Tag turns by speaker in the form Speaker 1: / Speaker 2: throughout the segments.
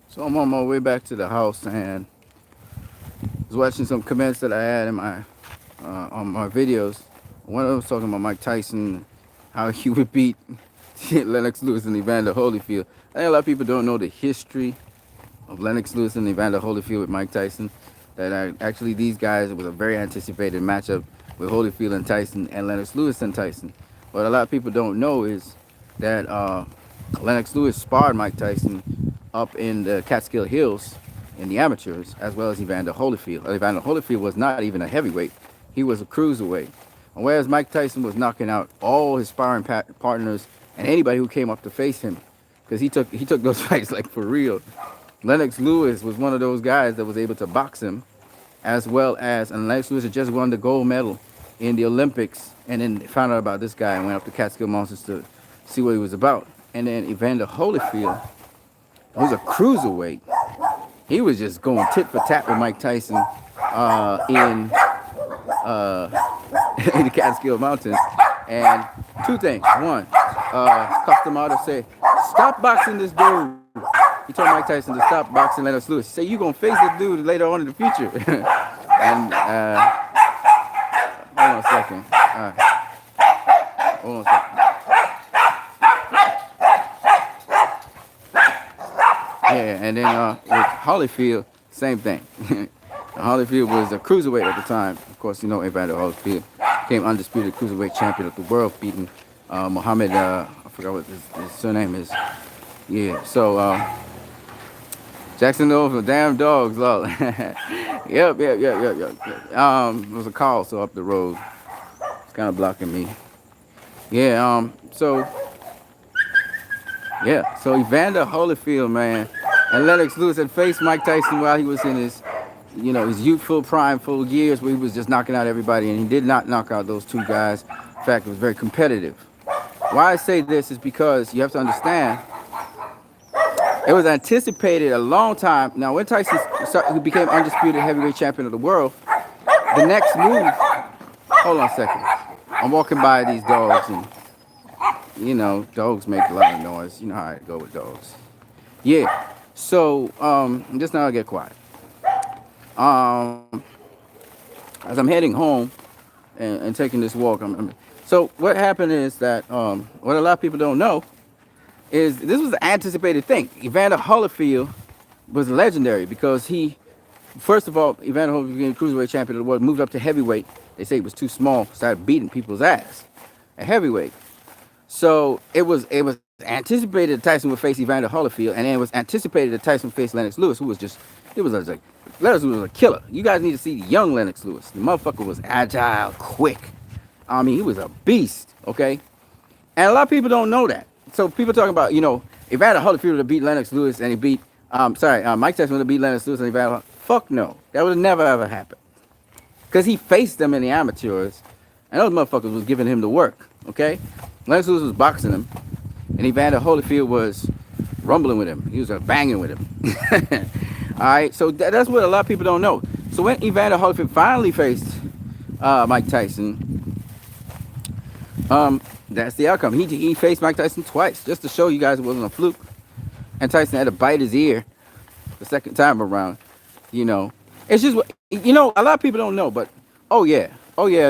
Speaker 1: So I'm on my way back to the house and was watching some comments that I had in my on my videos. One of them was talking about Mike Tyson, how he would beat Lennox Lewis and Evander Holyfield. I think a lot of people don't know the history of Lennox Lewis and Evander Holyfield with Mike Tyson. That actually these guys, it was a very anticipated matchup with Holyfield and Tyson and Lennox Lewis and Tyson. What a lot of people don't know is that Lennox Lewis sparred Mike Tyson up in the Catskill Hills in the amateurs, as well as Evander Holyfield. Evander Holyfield was not even a heavyweight; he was a cruiserweight. And whereas Mike Tyson was knocking out all his sparring partners and anybody who came up to face him, because he took those fights like for real. Lennox Lewis was one of those guys that was able to box him, as well as, and Lennox Lewis had just won the gold medal in the Olympics, and then found out about this guy and went up to Catskill Mountains to see what he was about. And then Evander Holyfield was a cruiserweight. He was just going tit for tat with Mike Tyson in in the Catskill Mountains. And two things. One, cuffed him out and said, "Stop boxing this dude." He told Mike Tyson to stop boxing Lennox Lewis. He said, "You gonna face this dude later on in the future." And hold on a second. Hold on a second. Yeah, and then with Holyfield, same thing. Holyfield was a cruiserweight at the time. Of course, you know Evander Holyfield became undisputed cruiserweight champion of the world, beating Muhammad. I forgot what his surname is. Yeah, so Jackson over damn dogs, lol. Yep. It was a call, so up the road. It's kind of blocking me. Yeah. So Evander Holyfield, man, and Lennox Lewis had faced Mike Tyson while he was in his, his youthful, primeful years, where he was just knocking out everybody, and he did not knock out those two guys. In fact, it was very competitive. Why I say this is because you have to understand, it was anticipated a long time. Now, when Tyson became undisputed heavyweight champion of the world, the next move. Hold on a second. I'm walking by these dogs, and dogs make a lot of noise. You know how I go with dogs. Yeah. So, just now I get quiet. Um, as I'm heading home and taking this walk, so what happened is that what a lot of people don't know is this was an anticipated thing. Evander Holyfield was legendary because first of all, Evander Holyfield became cruiserweight champion of the world, moved up to heavyweight. They say he was too small, started beating people's ass at heavyweight. So it was anticipated that Tyson would face Evander Holyfield, and then it was anticipated that Tyson would face Lennox Lewis, who was like Lennox Lewis was a killer. You guys need to see the young Lennox Lewis. The motherfucker was agile, quick. I mean, he was a beast, okay? And a lot of people don't know that. So people talking about, Evander Holyfield would have beat Lennox Lewis and he beat, Mike Tyson would have beat Lennox Lewis and Evander. Fuck no. That would have never ever happened. Because he faced them in the amateurs, and those motherfuckers was giving him the work, okay? Lennox Lewis was boxing him, and Evander Holyfield was rumbling with him. He was banging with him. All right, so that's what a lot of people don't know. So when Evander Holyfield finally faced Mike Tyson, that's the outcome. He faced Mike Tyson twice, just to show you guys it wasn't a fluke. And Tyson had to bite his ear the second time around. It's just, a lot of people don't know, but oh yeah,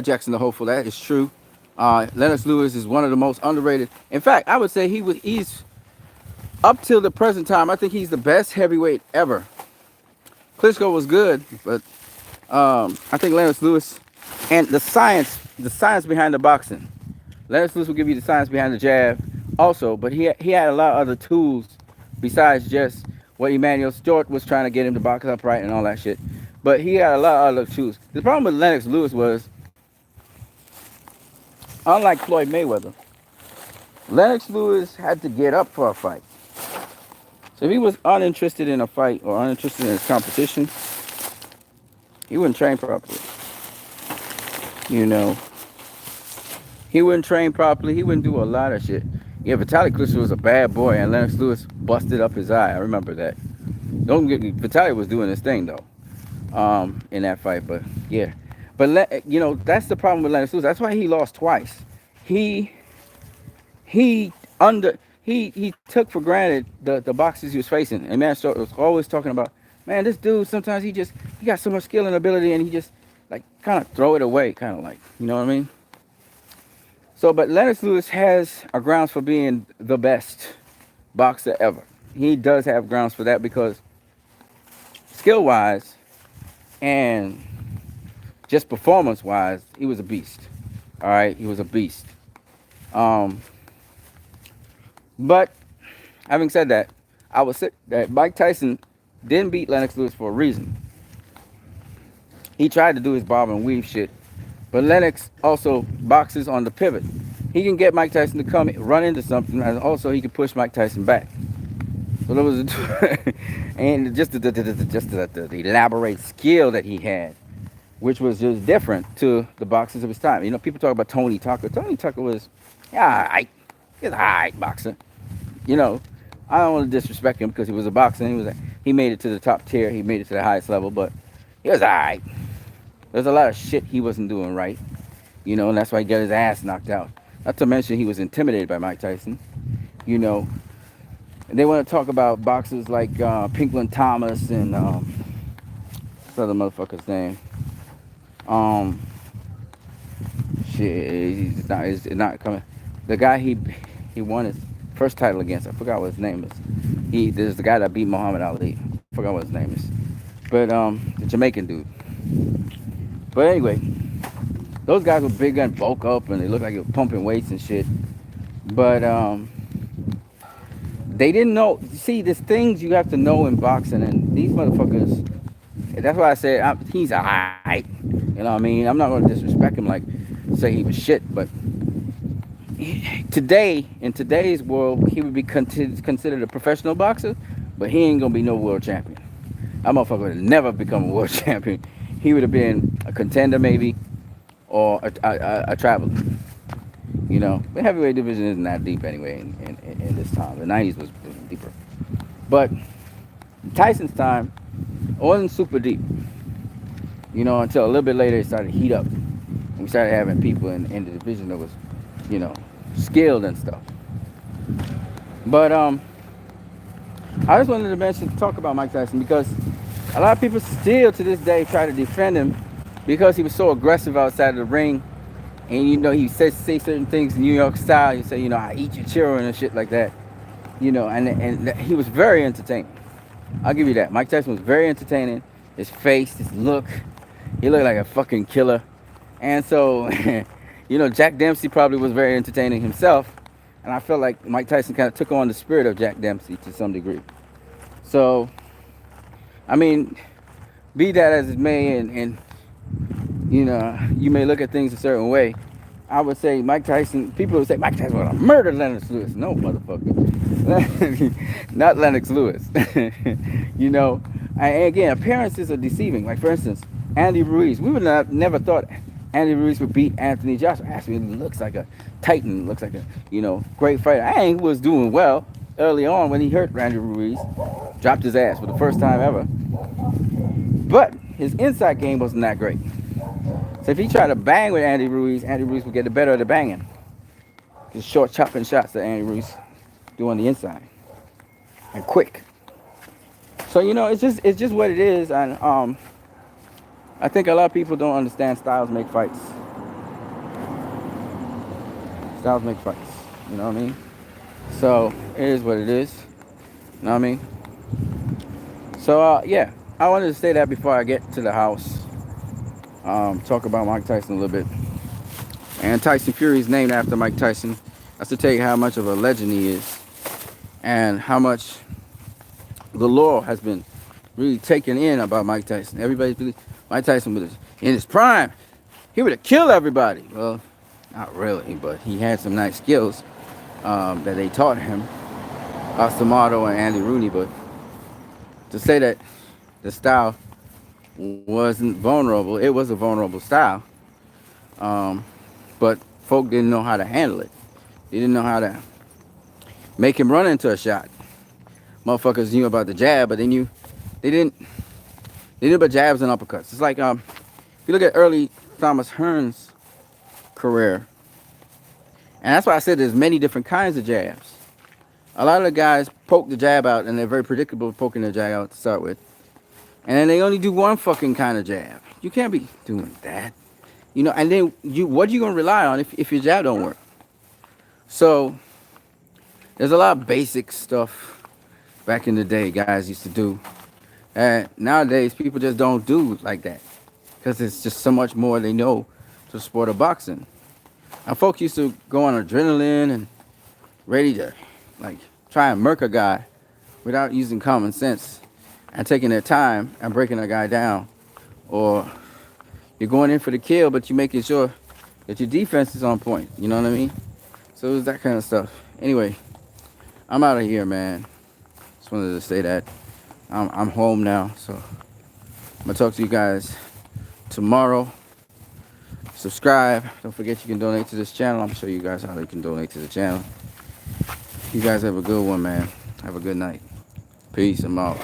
Speaker 1: Jackson the Hopeful, that is true. Lennox Lewis is one of the most underrated. In fact, I would say he's up till the present time, I think he's the best heavyweight ever. Klitschko was good, but I think Lennox Lewis, and the science behind the boxing. Lennox Lewis will give you the science behind the jab also, but he had a lot of other tools besides just what Emmanuel Stewart was trying to get him to box upright and all that shit. But he had a lot of other tools. The problem with Lennox Lewis was, unlike Floyd Mayweather, Lennox Lewis had to get up for a fight. So if he was uninterested in a fight or uninterested in his competition, he wouldn't train properly. He wouldn't train properly. He wouldn't do a lot of shit. Yeah, Vitaly Klitschko was a bad boy, and Lennox Lewis busted up his eye. I remember that. Vitaly was doing his thing though, in that fight. But yeah, but that's the problem with Lennox Lewis. That's why he lost twice. He he took for granted the boxers he was facing. And man Stewart was always talking about, man, this dude sometimes he got so much skill and ability, and he just like kind of throw it away, kind of like, you know what I mean? So, but Lennox Lewis has a grounds for being the best boxer ever. He does have grounds for that because skill wise and just performance wise, he was a beast. All right, he was a beast. Um, but having said that, I would say that Mike Tyson didn't beat Lennox Lewis for a reason. He tried to do his bob and weave shit, but Lennox also boxes on the pivot. He can get Mike Tyson to come run into something, and also he can push Mike Tyson back. So there was, and just the elaborate skill that he had, which was just different to the boxers of his time. You know, people talk about Tony Tucker. Tony Tucker was, yeah, all right. He's an all right boxer. You know, I don't want to disrespect him because he was a boxer. And he made it to the top tier. He made it to the highest level, but he was all right. There's a lot of shit he wasn't doing right. You know, and that's why he got his ass knocked out. Not to mention he was intimidated by Mike Tyson. You know, and they want to talk about boxers like Pinklin Thomas and what's the other motherfucker's name? Um, shit, it's not coming. The guy he won his first title against, I forgot what his name is. There's the guy that beat Muhammad Ali. I forgot what his name is. But the Jamaican dude. But anyway, those guys were big and bulk up, and they looked like they were pumping weights and shit. But they didn't know. See, there's things you have to know in boxing, and these motherfuckers. That's why I said he's alright. You know what I mean? I'm not going to disrespect him like say he was shit, but today, in today's world, he would be considered a professional boxer, but he ain't going to be no world champion. That motherfucker would have never become a world champion. He would have been a contender maybe, or a traveler. You know, the heavyweight division isn't that deep anyway in this time. The 90s was deeper. But Tyson's time wasn't super deep. You know, until a little bit later it started to heat up. And we started having people in the division that was, you know, skilled and stuff. But I just wanted to talk about Mike Tyson because a lot of people still to this day try to defend him because he was so aggressive outside of the ring. And, you know, he say certain things in New York style. He say, you know, I eat your children and shit like that. You know, and he was very entertaining. I'll give you that. Mike Tyson was very entertaining. His face, his look. He looked like a fucking killer. And so, you know, Jack Dempsey probably was very entertaining himself. And I felt like Mike Tyson kind of took on the spirit of Jack Dempsey to some degree. So, I mean, be that as it may, and you know, you may look at things a certain way. I would say Mike Tyson, people would say Mike Tyson would have murdered Lennox Lewis. No, motherfucker. Not Lennox Lewis. You know, and again, appearances are deceiving. Like, for instance, Andy Ruiz. We would have never thought Andy Ruiz would beat Anthony Joshua. Actually, he looks like a titan, looks like a, you know, great fighter. And he was doing well early on when he hurt Andy Ruiz. Dropped his ass for the first time ever. But his inside game wasn't that great. So if he tried to bang with Andy Ruiz would get the better of the banging. Just short chopping shots that Andy Ruiz do on the inside. And quick. So, you know, it's just what it is. And I think a lot of people don't understand styles make fights. Styles make fights. You know what I mean? So it is what it is. You know what I mean? So yeah, I wanted to say that before I get to the house. Talk about Mike Tyson a little bit. And Tyson Fury is named after Mike Tyson. That's to tell you how much of a legend he is. And how much the lore has been really taken in about Mike Tyson. Everybody believes Mike Tyson was in his prime. He would have killed everybody. Well, not really, but he had some nice skills that they taught him. Ostamato and Andy Rooney. But to say that the style wasn't vulnerable, it was a vulnerable style. But folk didn't know how to handle it. They didn't know how to make him run into a shot. Motherfuckers knew about the jab, but they knew about jabs and uppercuts. It's like if you look at early Thomas Hearn's career, and that's why I said there's many different kinds of jabs. A lot of the guys poke the jab out, and they're very predictable poking the jab out to start with. And then they only do one fucking kind of jab. You can't be doing that. You know, and then what you gonna rely on if your jab don't work? So there's a lot of basic stuff back in the day guys used to do. And nowadays people just don't do like that. Because it's just so much more they know to the sport of boxing. Now folks used to go on adrenaline and ready to like try and murk a guy without using common sense and taking their time and breaking a guy down. Or you're going in for the kill, but you're making sure that your defense is on point. You know what I mean? So it's that kind of stuff. Anyway, I'm out of here, man. Just wanted to say that. I'm home now, so I'm going to talk to you guys tomorrow. Subscribe. Don't forget you can donate to this channel. I'm showing you guys how you can donate to the channel. You guys have a good one, man. Have a good night. Peace. I'm out.